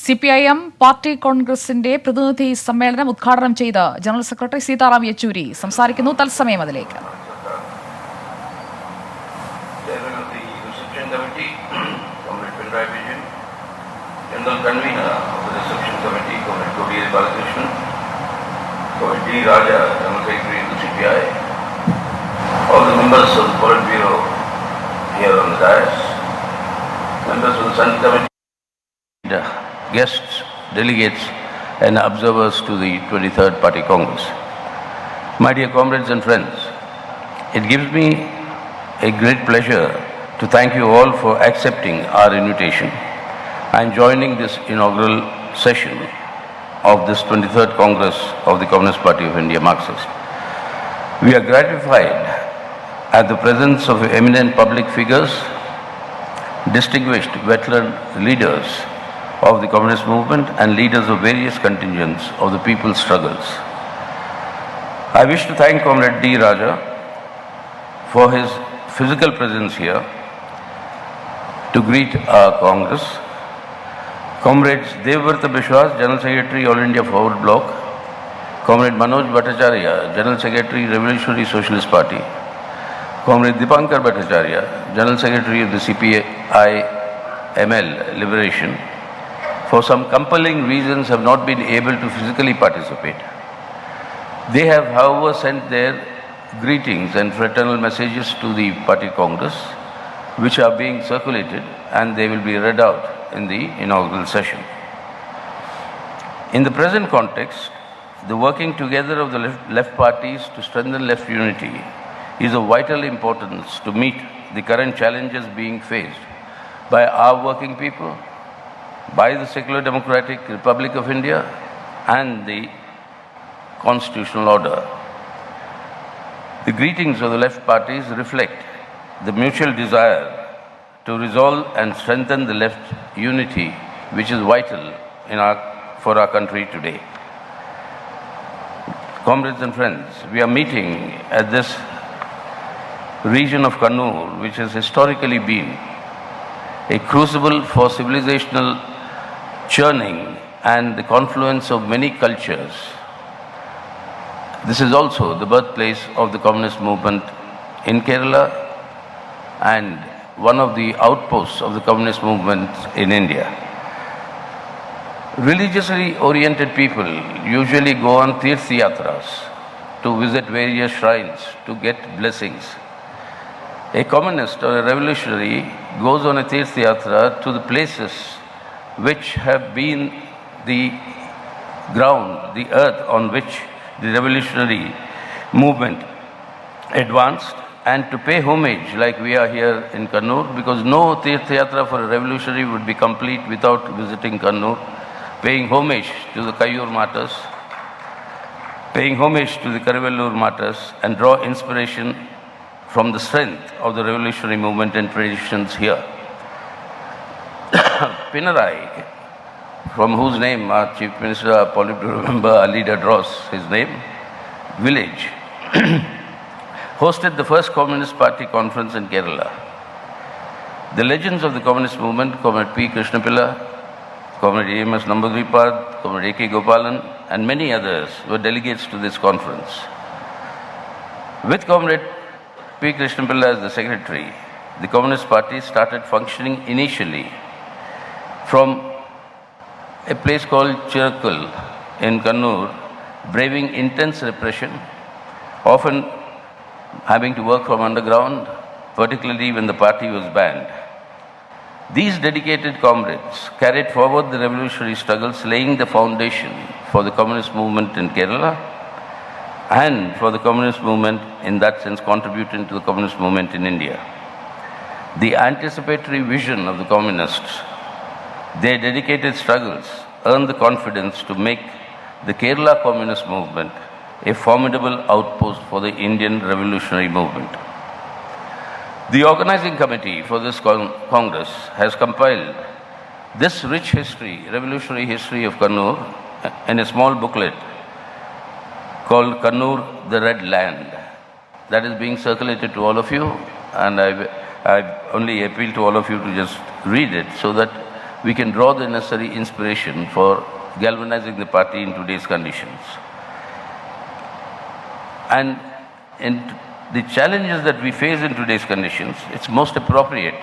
CPIM party കോൺഗ്രസിന്റെ പ്രതിനിധി സമ്മേളനം ഉദ്ഘാടനം ചെയ്ത ജനറൽ സെക്രട്ടറി സീതാറാം യെച്ചൂരി സംസാരിക്കുന്നു. തത്സമയം അതിലേക്ക്. General Convener of the Reception Committee, Comrade Dr. Balakrishnan, Comrade D. Raja, General Secretary of the CPI, all the members of the Politburo here on the dais, members of the Central Committee, guests, delegates and observers to the 23rd Party Congress. My dear comrades and friends, it gives me a great pleasure to thank you all for accepting our invitation. I am joining this inaugural session of this 23rd Congress of the Communist Party of India, Marxist. We are gratified at the presence of eminent public figures, distinguished veteran leaders of the communist movement and leaders of various contingents of the people's struggles. I wish to thank Comrade D. Raja for his physical presence here to greet our Congress. Comrades Devvrata Bishwas, General Secretary, All India Forward Bloc, Comrade Manoj Bhattacharya, General Secretary, Revolutionary Socialist Party, Comrade Dipankar Bhattacharya, General Secretary of the CPI ML Liberation, for some compelling reasons have not been able to physically participate. They have, however, sent their greetings and fraternal messages to the Party Congress, which are being circulated and they will be read out in the inaugural session. In the present context, the working together of the left parties to strengthen left unity is of vital importance to meet the current challenges being faced by our working people, by the secular democratic Republic of India and the constitutional order. The greetings of the left parties reflect the mutual desire to resolve and strengthen the left unity, which is vital for our country today. Comrades and friends, we are meeting at this region of Kannur, which has historically been a crucible for civilizational churning and the confluence of many cultures. This is also the birthplace of the communist movement in Kerala and one of the outposts of the communist movement in India. Religiously oriented people usually go on Tirth Yatras to visit various shrines to get blessings. A communist or a revolutionary goes on a Tirth Yatra to the places which have been the ground, the earth on which the revolutionary movement advanced, and to pay homage like we are here in Kannur, because no Tirth Yatra for a revolutionary would be complete without visiting Kannur, paying homage to the Kayyur martyrs, paying homage to the Karivellur martyrs, and draw inspiration from the strength of the revolutionary movement and traditions here. Pinnarai, from whose name our Chief Minister, our Politburo member, our leader draws his name, village, hosted the first Communist Party conference in Kerala. The legends of the communist movement, Comrade P. Krishnapilla, Comrade A.M.S. Nambudripad, Comrade A.K. Gopalan, and many others were delegates to this conference. With Comrade P. Krishnapilla as the secretary, the Communist Party started functioning initially from a place called Chirakkal in Kannur, braving intense repression, often having to work from underground, particularly when the party was banned. These dedicated comrades carried forward the revolutionary struggles, laying the foundation for the communist movement in Kerala and for the communist movement, in that sense, contributing to the communist movement in India. The anticipatory vision of the communists, their dedicated struggles, earned the confidence to make the Kerala communist movement a formidable outpost for the Indian revolutionary movement. The organizing committee for this Congress has compiled this rich history, revolutionary history of Kannur, in a small booklet called Kannur, the Red Land. That is being circulated to all of you, and I only appeal to all of you to just read it so that we can draw the necessary inspiration for galvanizing the party in today's conditions. And in the challenges that we face in today's conditions, it's most appropriate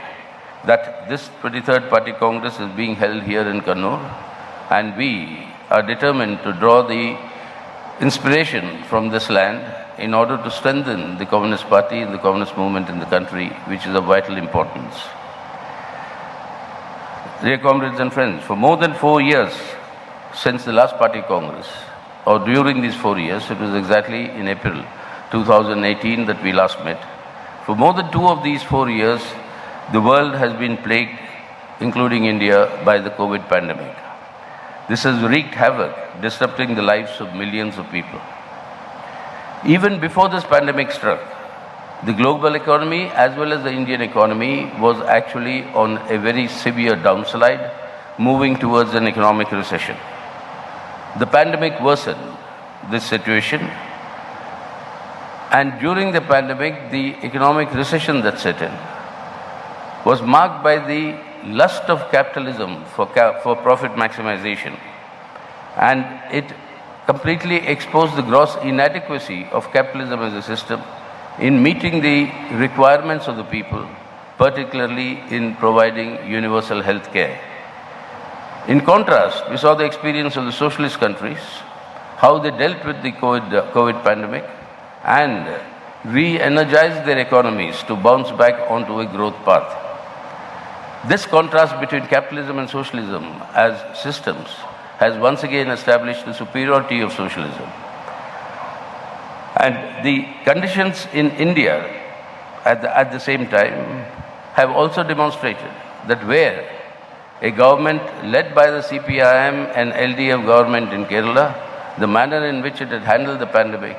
that this 23rd Party Congress is being held here in Kannur, and we are determined to draw the inspiration from this land in order to strengthen the Communist Party and the Communist movement in the country, which is of vital importance. Dear comrades and friends, for more than 4 years since the last Party Congress, or during these 4 years, it was exactly in April 2018 that we last met. For more than 2 of these 4 years, the world has been plagued, including India, by the COVID pandemic. This has wreaked havoc, disrupting the lives of millions of people. Even before this pandemic struck, the global economy as well as the Indian economy was actually on a very severe downslide, moving towards an economic recession. The pandemic worsened this situation, and during the pandemic, the economic recession that set in was marked by the lust of capitalism for profit maximization, and it completely exposed the gross inadequacy of capitalism as a system in meeting the requirements of the people, particularly in providing universal health care. In contrast, we saw the experience of the socialist countries, how they dealt with the COVID pandemic and re-energized their economies to bounce back onto a growth path. This contrast between capitalism and socialism as systems has once again established the superiority of socialism. And the conditions in India at the same time have also demonstrated that where a government led by the CPIM and LDF government in Kerala, the manner in which it had handled the pandemic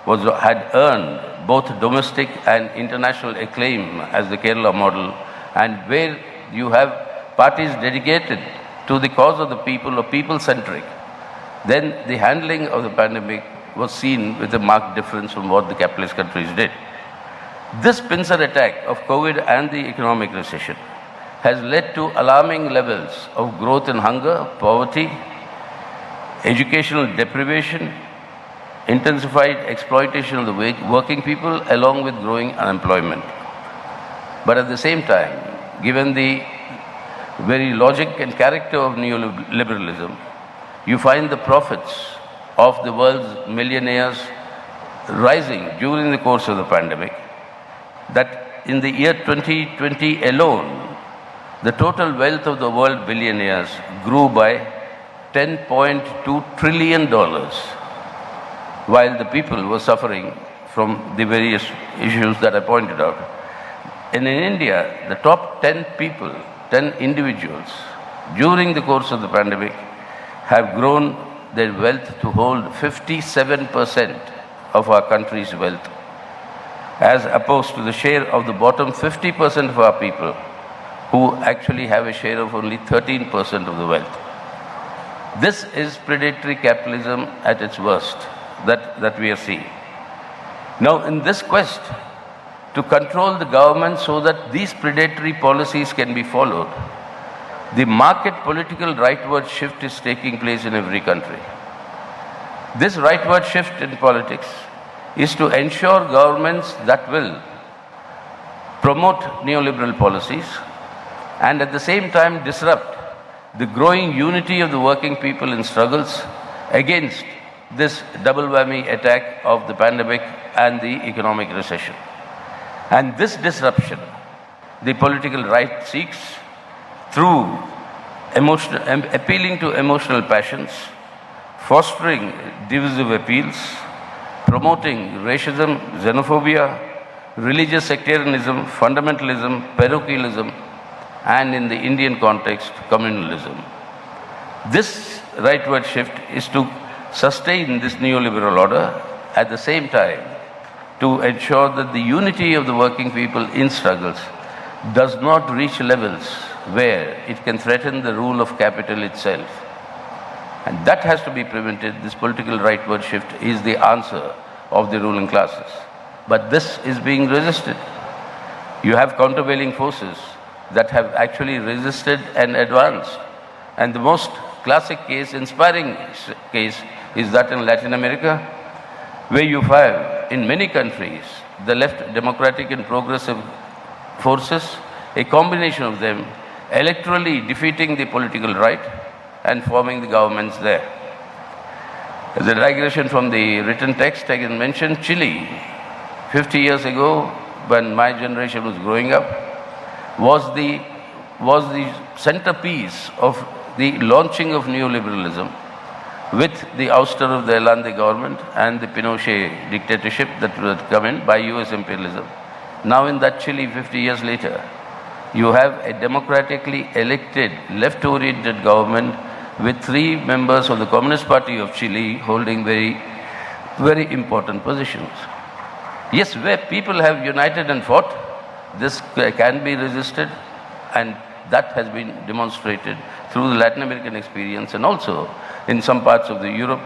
had earned both domestic and international acclaim as the Kerala model, and where you have parties dedicated to the cause of the people or people-centric, then the handling of the pandemic was seen with a marked difference from what the capitalist countries did. This pincer attack of COVID and the economic recession has led to alarming levels of growth in hunger, poverty, educational deprivation, intensified exploitation of the working people, along with growing unemployment. But at the same time, given the very logic and character of neoliberalism, you find the profits of the world's millionaires rising during the course of the pandemic, that in the year 2020 alone, the total wealth of the world billionaires grew by $10.2 trillion, while the people were suffering from the various issues that I pointed out. And in India, the top 10 people, 10 individuals, during the course of the pandemic, have grown their wealth to hold 57% of our country's wealth, as opposed to the share of the bottom 50% of our people, who actually have a share of only 13% of the wealth. This is predatory capitalism at its worst that we are seeing. Now, in this quest to control the government so that these predatory policies can be followed, the market political rightward shift is taking place in every country. This rightward shift in politics is to ensure governments that will promote neoliberal policies and at the same time disrupt the growing unity of the working people in struggles against this double whammy attack of the pandemic and the economic recession. And this disruption, the political right seeks through appealing to emotional passions, fostering divisive appeals, promoting racism, xenophobia, religious sectarianism, fundamentalism, parochialism, and in the Indian context, communalism. This rightward shift is to sustain this neoliberal order, at the same time to ensure that the unity of the working people in struggles does not reach levels where it can threaten the rule of capital itself. And that has to be prevented. This political rightward shift is the answer of the ruling classes. But this is being resisted. You have countervailing forces that have actually resisted and advanced. And the most classic case, inspiring case, is that in Latin America, where you have, in many countries, the left democratic and progressive forces, a combination of them, electorally defeating the political right and forming the governments there. As a digression from the written text, I can mention Chile. 50 years ago, when my generation was growing up, was the centerpiece of the launching of neoliberalism with the ouster of the Allende government and the Pinochet dictatorship that had come in by US imperialism. Now in that Chile, 50 years later, you have a democratically elected, left-oriented government with 3 members of the Communist Party of Chile holding very, very important positions. Yes, where people have united and fought, this can be resisted, and that has been demonstrated through the Latin American experience and also in some parts of the Europe,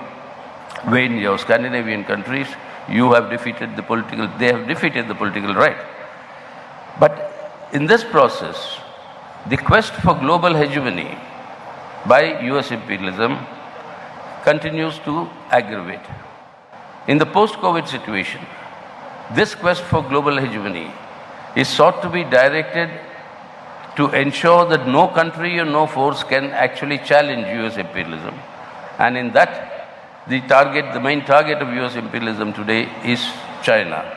where in your Scandinavian countries, you have defeated the political, they have defeated the political right. But in this process, the quest for global hegemony by US imperialism continues to aggravate. In the post-COVID situation, this quest for global hegemony is sought to be directed to ensure that no country or no force can actually challenge US imperialism. And in that, the main target of US imperialism today is China.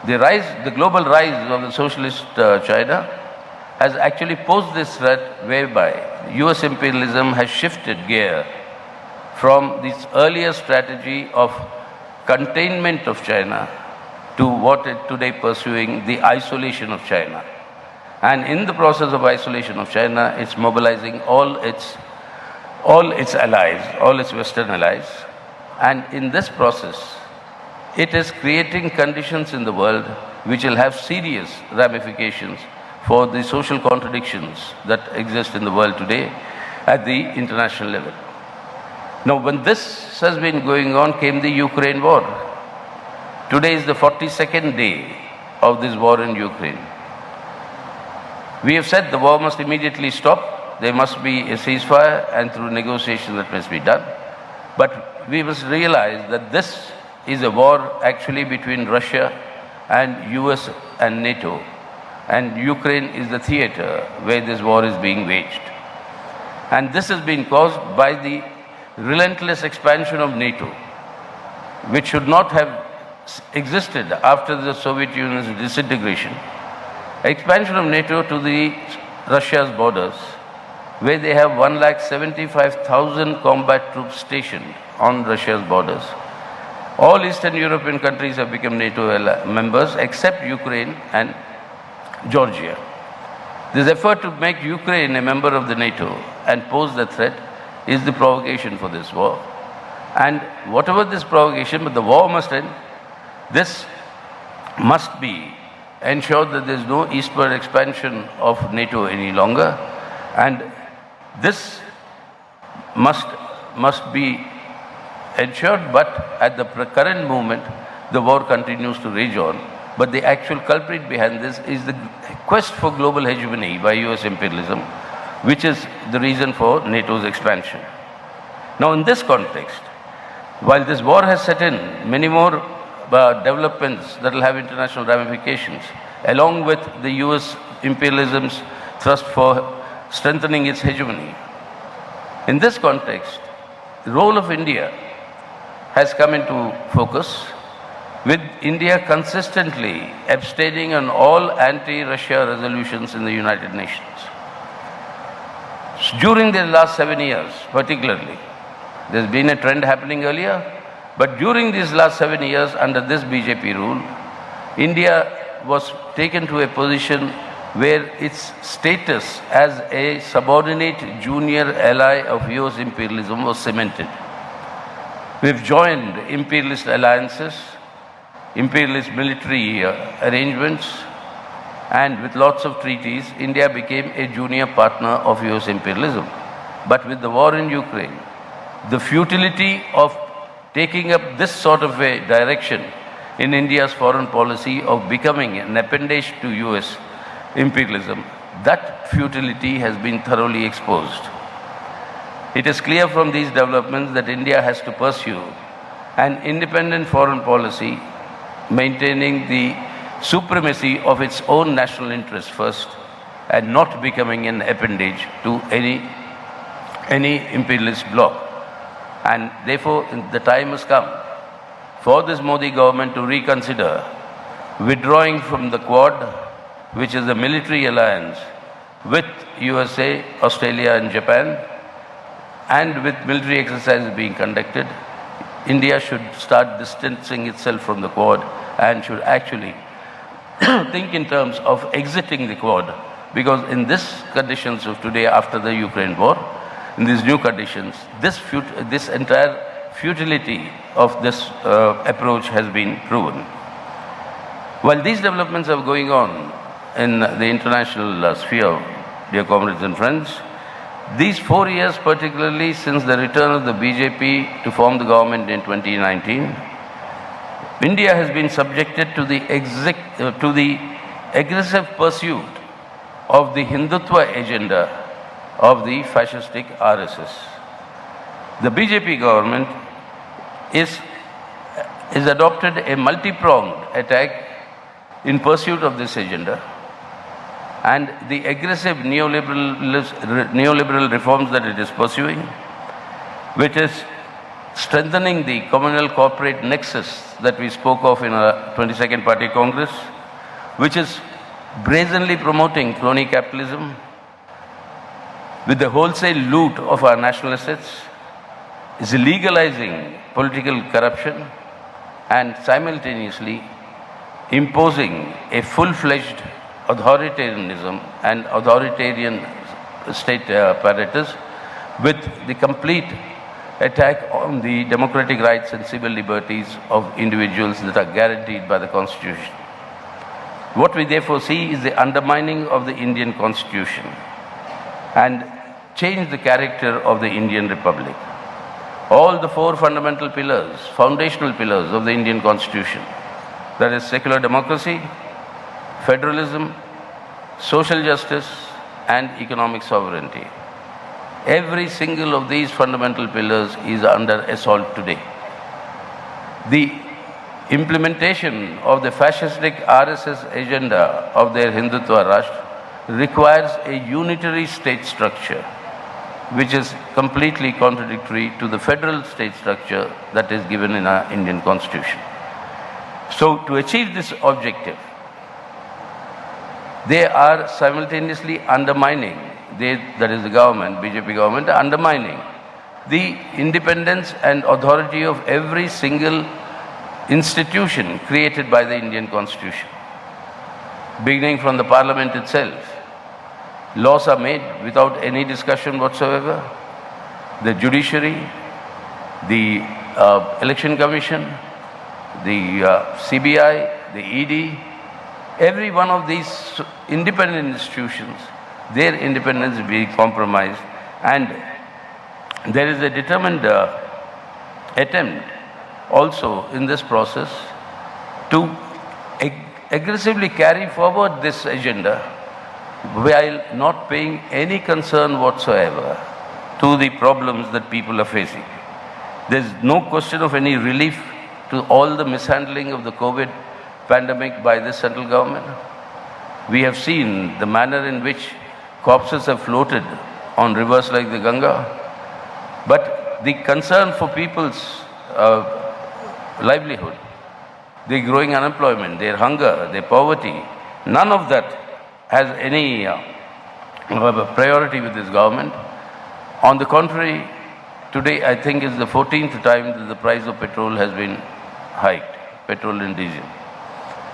The global rise of the socialist China has actually posed this threat whereby US imperialism has shifted gear from this earlier strategy of containment of China to what it today pursuing, the isolation of China. And in the process of isolation of China, it's mobilizing all its allies, all its Western allies. And in this process, it is creating conditions in the world which will have serious ramifications for the social contradictions that exist in the world today at the international level. Now, when this has been going on, came the Ukraine war. Today is the 42nd day of this war in Ukraine. We have said the war must immediately stop. There must be a ceasefire and through negotiation that must be done. But we must realize that this is a war actually between Russia and US and NATO. And Ukraine is the theater where this war is being waged. And this has been caused by the relentless expansion of NATO, which should not have existed after the Soviet Union's disintegration. Expansion of NATO to the Russia's borders, where they have 175,000 combat troops stationed on Russia's borders. All Eastern European countries have become NATO members except Ukraine and Georgia. This effort to make Ukraine a member of the NATO and pose the threat is the provocation for this war. And whatever this provocation, but the war must end. This must be ensured that there is no eastward expansion of NATO any longer. And this must be ensured, but at the current moment, the war continues to rage on. But the actual culprit behind this is the quest for global hegemony by US imperialism, which is the reason for NATO's expansion. Now, in this context, while this war has set in, many more developments that will have international ramifications, along with the US imperialism's thrust for strengthening its hegemony. In this context, the role of India has come into focus, with India consistently abstaining on all anti-Russia resolutions in the United Nations. During the last 7 years, particularly, there's been a trend happening earlier, but during these last 7 years, under this BJP rule, India was taken to a position where its status as a subordinate junior ally of US imperialism was cemented. We've joined imperialist alliances, imperialist military arrangements, and with lots of treaties, India became a junior partner of US imperialism. But with the war in Ukraine, the futility of taking up this sort of a direction in India's foreign policy of becoming an appendage to US imperialism, that futility has been thoroughly exposed. It is clear from these developments that India has to pursue an independent foreign policy, maintaining the supremacy of its own national interests first, and not becoming an appendage to any imperialist bloc. And therefore, the time has come for this Modi government to reconsider withdrawing from the Quad, which is a military alliance with USA, Australia and Japan, and with military exercises being conducted. India should start distancing itself from the Quad and should actually think in terms of exiting the Quad, because in these conditions of today, after the Ukraine war, in these new conditions, this entire futility of this approach has been proven. While these developments are going on in the international sphere, dear comrades and friends, these 4 years, particularly since the return of the BJP to form the government in 2019, India has been subjected to the aggressive pursuit of the Hindutva agenda of the fascistic RSS. The BJP government is adopted a multi-pronged attack in pursuit of this agenda, and the aggressive neoliberal reforms that it is pursuing, which is strengthening the communal corporate nexus that we spoke of in our 22nd Party Congress, which is brazenly promoting crony capitalism with the wholesale loot of our national assets, is legalizing political corruption and simultaneously imposing a full-fledged authoritarianism and authoritarian state apparatus with the complete attack on the democratic rights and civil liberties of individuals that are guaranteed by the Constitution. What we therefore see is the undermining of the Indian Constitution and change the character of the Indian Republic. All the four fundamental pillars, foundational pillars of the Indian Constitution, that is secular democracy, federalism, social justice, and economic sovereignty. Every single of these fundamental pillars is under assault today. The implementation of the fascistic RSS agenda of their Hindutva Rashtra requires a unitary state structure, which is completely contradictory to the federal state structure that is given in our Indian Constitution. So, to achieve this objective, they are simultaneously undermining, that is the government, BJP government, undermining the independence and authority of every single institution created by the Indian Constitution. Beginning from the Parliament itself, laws are made without any discussion whatsoever. The judiciary, the election commission, the CBI, the ED, every one of these independent institutions, their independence will be compromised, and there is a determined attempt also in this process to aggressively carry forward this agenda while not paying any concern whatsoever to the problems that people are facing. There is no question of any relief to all the mishandling of the COVID pandemic by this central government. We have seen the manner in which corpses have floated on rivers like the Ganga, but the concern for people's livelihood, their growing unemployment, their hunger, their poverty, none of that has any priority with this government. On the contrary, today I think is the 14th time that the price of petrol has been hiked, petrol and diesel.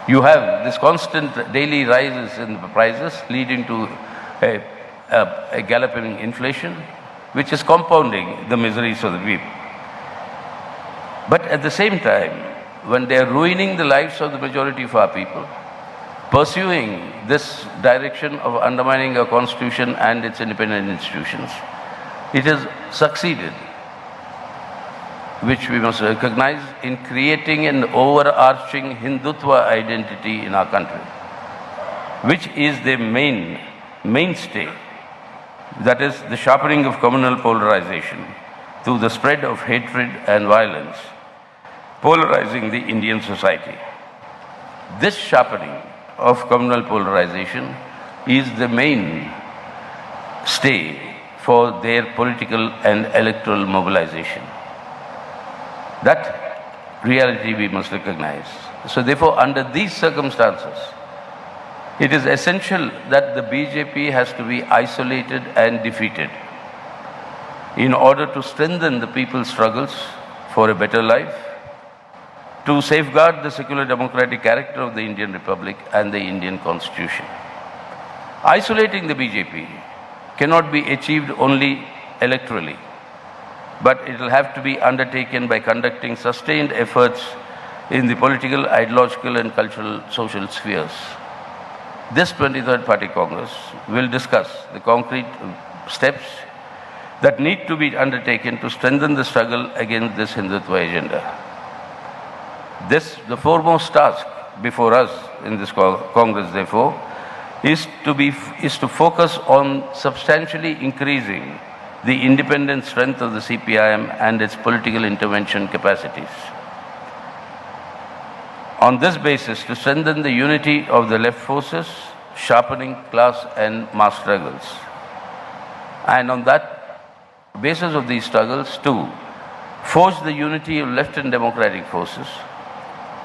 You have this constant daily rises in the prices leading to a galloping inflation, which is compounding the miseries of the people. But at the same time, when they are ruining the lives of the majority of our people, pursuing this direction of undermining our constitution and its independent institutions, it has succeeded, which we must recognize, in creating an overarching Hindutva identity in our country. which is their mainstay, that is the sharpening of communal polarization through the spread of hatred and violence, polarizing the Indian society. This sharpening of communal polarization is the main stay for their political and electoral mobilization. That reality we must recognize. So therefore, under these circumstances, it is essential that the BJP has to be isolated and defeated in order to strengthen the people's struggles for a better life, to safeguard the secular democratic character of the Indian Republic and the Indian Constitution. Isolating the BJP cannot be achieved only electorally, but it will have to be undertaken by conducting sustained efforts in the political, ideological and cultural social spheres. This 23rd Party Congress will discuss the concrete steps that need to be undertaken to strengthen the struggle against this Hindutva agenda. The foremost task before us in this Congress, therefore, is to focus on substantially increasing the independent strength of the CPIM and its political intervention capacities. On this basis, to strengthen the unity of the left forces, sharpening class and mass struggles. And on that basis of these struggles, to forge the unity of left and democratic forces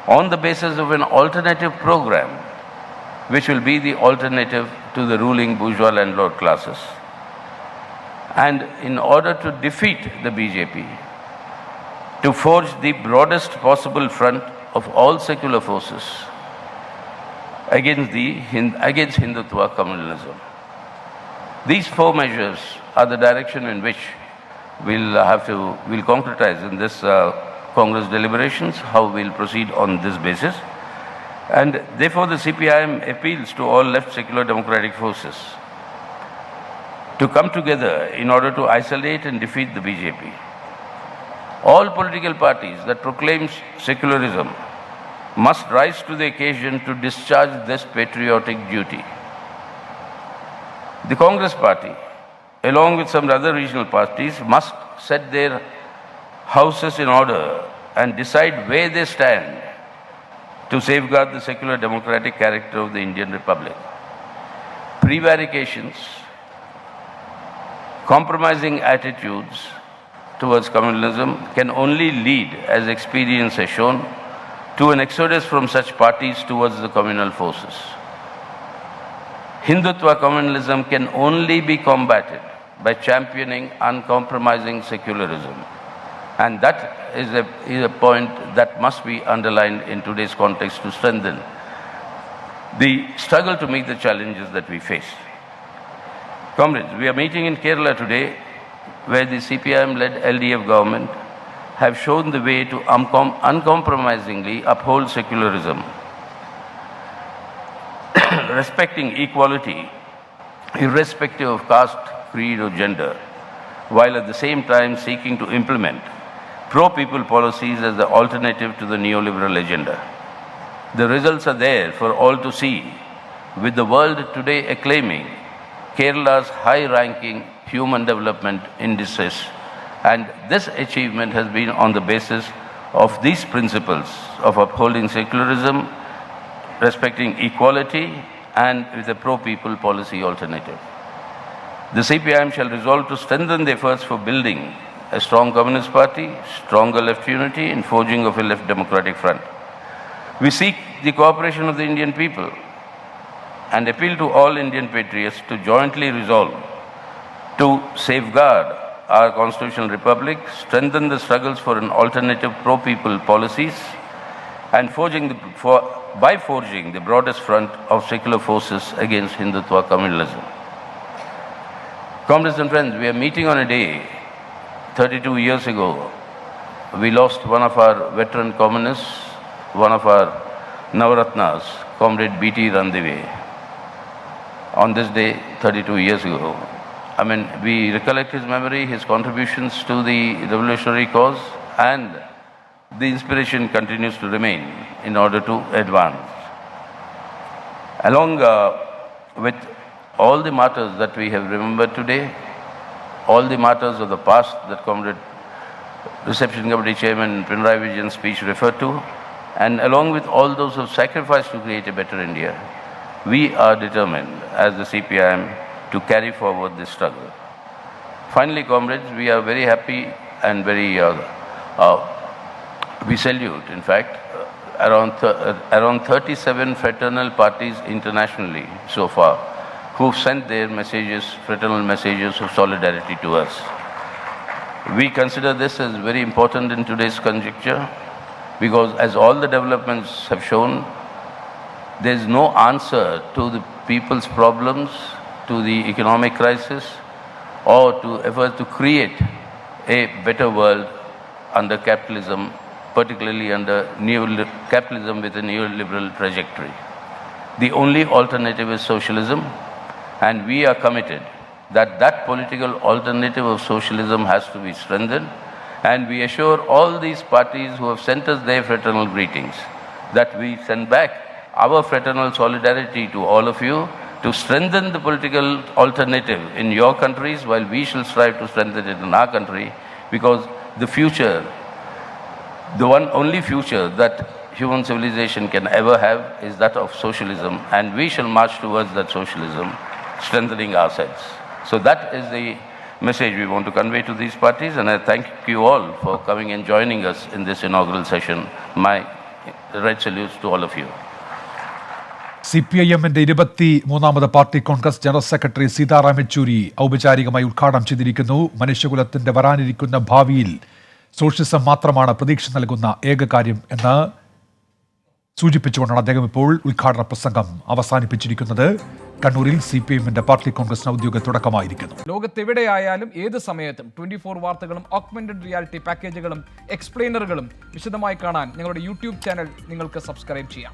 on the basis of an alternative program, which will be the alternative to the ruling bourgeois landlord classes. And in order to defeat the BJP, to forge the broadest possible front of all secular forces against Hindutva communalism. These four measures are the direction in which we'll concretize in this Congress deliberations, how we'll proceed on this basis. And therefore the CPIM appeals to all left secular democratic forces to come together in order to isolate and defeat the BJP. All political parties that proclaim secularism must rise to the occasion to discharge this patriotic duty. The Congress Party, along with some other regional parties, must set their houses in order and decide where they stand to safeguard the secular democratic character of the Indian Republic. Prevarications, compromising attitudes towards communalism can only lead, as experience has shown, to an exodus from such parties towards the communal forces. Hindutva communalism can only be combated by championing uncompromising secularism. And that is a point that must be underlined in today's context to strengthen the struggle to meet the challenges that we face. Comrades, we are meeting in Kerala today, where the CPIM-led LDF government have shown the way to uncompromisingly uphold secularism, respecting equality, irrespective of caste, creed or gender, while at the same time seeking to implement pro-people policies as the alternative to the neoliberal agenda. The results are there for all to see, with the world today acclaiming Kerala's high-ranking human development indices, and this achievement has been on the basis of these principles of upholding secularism, respecting equality, and with a pro-people policy alternative. The CPIM shall resolve to strengthen the efforts for building a strong Communist Party, stronger left unity, and forging of a left democratic front. We seek the cooperation of the Indian people and appeal to all Indian patriots to jointly resolve to safeguard our constitutional republic, strengthen the struggles for an alternative pro-people policies, and by forging the broadest front of secular forces against Hindutva communalism. Comrades and friends, we are meeting on a day 32 years ago. We lost one of our veteran communists, one of our Navaratnas, Comrade B.T. Randive. On this day, 32 years ago, we recollect his memory, his contributions to the revolutionary cause, and the inspiration continues to remain in order to advance. Along with all the martyrs that we have remembered today, all the martyrs of the past that Comrade Reception Committee Chairman Pinarayi Vijayan's speech referred to, and along with all those who have sacrificed to create a better India, we are determined as the CPIM to carry forward this struggle. Finally, comrades, we are very happy and we salute, in fact, around 37 fraternal parties internationally so far who've sent their messages, fraternal messages of solidarity to us. We consider this as very important in today's conjuncture because as all the developments have shown, there is no answer to the people's problems, to the economic crisis, or to efforts to create a better world under capitalism, particularly under capitalism with a neoliberal trajectory. The only alternative is socialism, and we are committed that political alternative of socialism has to be strengthened, and we assure all these parties who have sent us their fraternal greetings that we send back our fraternal solidarity to all of you to strengthen the political alternative in your countries while we shall strive to strengthen it in our country, because the future, the only future that human civilization can ever have is that of socialism, and we shall march towards that socialism, strengthening ourselves. So that is the message we want to convey to these parties, and I thank you all for coming and joining us in this inaugural session. My red salutes to all of you. CPIM-ന്റെ 23ാമത് party congress general secretary Sitaram Yechury ഔപചാരികമായി ഉദ്ഘാടനം ചെയ്തിരിക്കുന്നു. മനുഷ്യകുലത്തിന്റെ വരാനിരിക്കുന്ന ഭാവിയിൽ socialism മാത്രമാണ് പ്രതീക്ഷ നൽകുന്ന ഏക കാര്യം എന്ന് സൂചിപ്പിച്ചുകൊണ്ടാണ് അദ്ദേഹം ഇപ്പോൾ ഉദ്ഘാടന പ്രസംഗം അവസാനിപ്പിച്ചിരിക്കുന്നത്. കണ്ണൂരിൽ CPIM-ന്റെ പാർട്ടി കോൺഗ്രസിന് ഔദ്യോഗിക തുടക്കമായിരിക്കുന്നു. ലോകത്തെവിടെയായാലും ഏത് സമയത്തും 24 വാർത്തകളും ഓഗ്മെന്റഡ് റിയാലിറ്റി പാക്കേജുകളും എക്സ്പ്ലെയിനറുകളും വിശദമായി കാണാൻ ഞങ്ങളുടെ യൂട്യൂബ് ചാനൽ നിങ്ങൾക്ക് സബ്സ്ക്രൈബ് ചെയ്യാം.